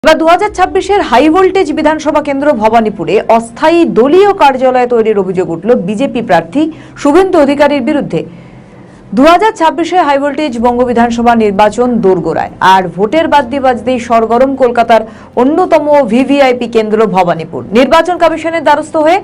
এবার 2026-এর high voltage বিধানসভা কেন্দ্র ভবানীপুরে অস্থায়ী দলীয় কার্যালয় তৈরির অভিযোগ উঠল বিজেপি প্রার্থী শুভেন্দু অধিকারীর বিরুদ্ধে। 2026-এ হাই ভোল্টেজ বঙ্গ বিধানসভা নির্বাচন দোরগোড়ায়, আর ভোটের বাদ্যি সরগরম কলকাতার অন্যতম ভিভিআইপি কেন্দ্র ভবানীপুর। নির্বাচন কমিশনের দ্বারস্থ হয়ে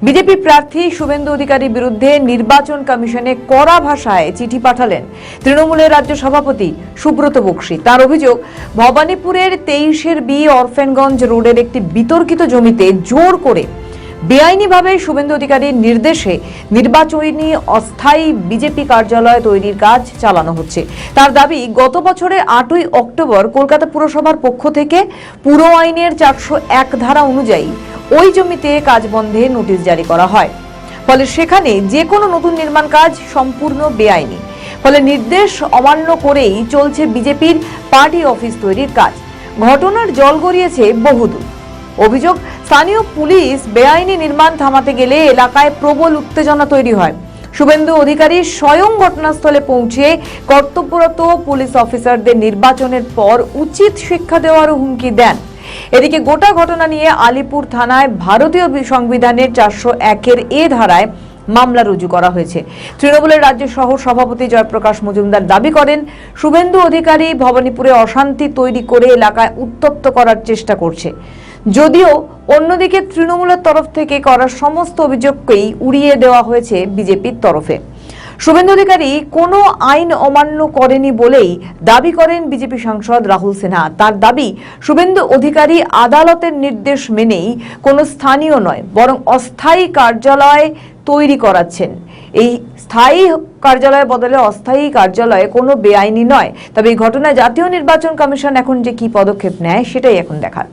বিজেপি প্রার্থী শুভেন্দু অধিকারীর বিরুদ্ধে নির্বাচন কমিশনে কড়া ভাষায় চিঠি পাঠালেন তৃণমূলের রাজ্য সভাপতি সুব্রত বক্সী। তার অভিযোগ, ভবানীপুরের 23-এর বি অরফেনগঞ্জ রোডের একটি বিতর্কিত জমিতে জোর করে বেআইনিভাবে শুভেন্দু অধিকারীর নির্দেশে নির্বাচনী অস্থায়ী বিজেপি কার্যালয় তৈরির কাজ চালানো হচ্ছে। তার দাবি, গত বছরের 8ই অক্টোবর কলকাতা পুরসভার পক্ষ থেকে পুর আইনের 401 ধারা অনুযায়ী ওই জমিতে কাজ বন্ধে নোটিশ জারি করা হয়। ফলে সেখানে যে কোনো নতুন নির্মাণ কাজ সম্পূর্ণ বেআইনি। ফলে নির্দেশ অমান্য করেই চলছে বিজেপির পার্টি অফিস তৈরির কাজ। ঘটনার জল গড়িয়েছে বহুদূর। অভিযোগ, স্থানীয় পুলিশ বেআইনি নির্মাণ থামাতে গেলে এলাকায় প্রবল উত্তেজনা তৈরি হয়। শুভেন্দু অধিকারী স্বয়ং ঘটনাস্থলে পৌঁছে কর্তব্যরত পুলিশ অফিসারদের নির্বাচনের পর উচিত শিক্ষা দেওয়ারও হুমকি দেন। এদিকে গোটা ঘটনা নিয়ে আলিপুর থানায় ভারতীয় সংবিধানের 401-এর এ ধারায় মামলা রুজু করা হয়েছে। তৃণমূলের রাজ্য সহ সভাপতি জয়প্রকাশ মজুমদার দাবি করেন, শুভেন্দু অধিকারী ভবানীপুরে অশান্তি তৈরি করে এলাকায় উত্তপ্ত করার চেষ্টা করছে। যদিও অন্যদিকে তৃণমূলের তরফ থেকে করা সমস্ত অভিযোগকেই উড়িয়ে দেওয়া হয়েছে বিজেপির তরফে। শুভেন্দু অধিকারী কোনো আইন অমান্য করেনি বলেই দাবি করেন বিজেপি সাংসদ রাহুল সিনহা। তার দাবি, শুভেন্দু অধিকারী আদালতের নির্দেশ মেনেই কোনো স্থানীয় নয়, বরং অস্থায়ী কার্যালয় তৈরি করাচ্ছেন। এই স্থায়ী কার্যালয়ের বদলে অস্থায়ী কার্যালয়ে কোনো বেআইনি নয়। তবে এই ঘটনায় জাতীয় নির্বাচন কমিশন এখন যে কি পদক্ষেপ নেয় সেটাই এখন দেখার।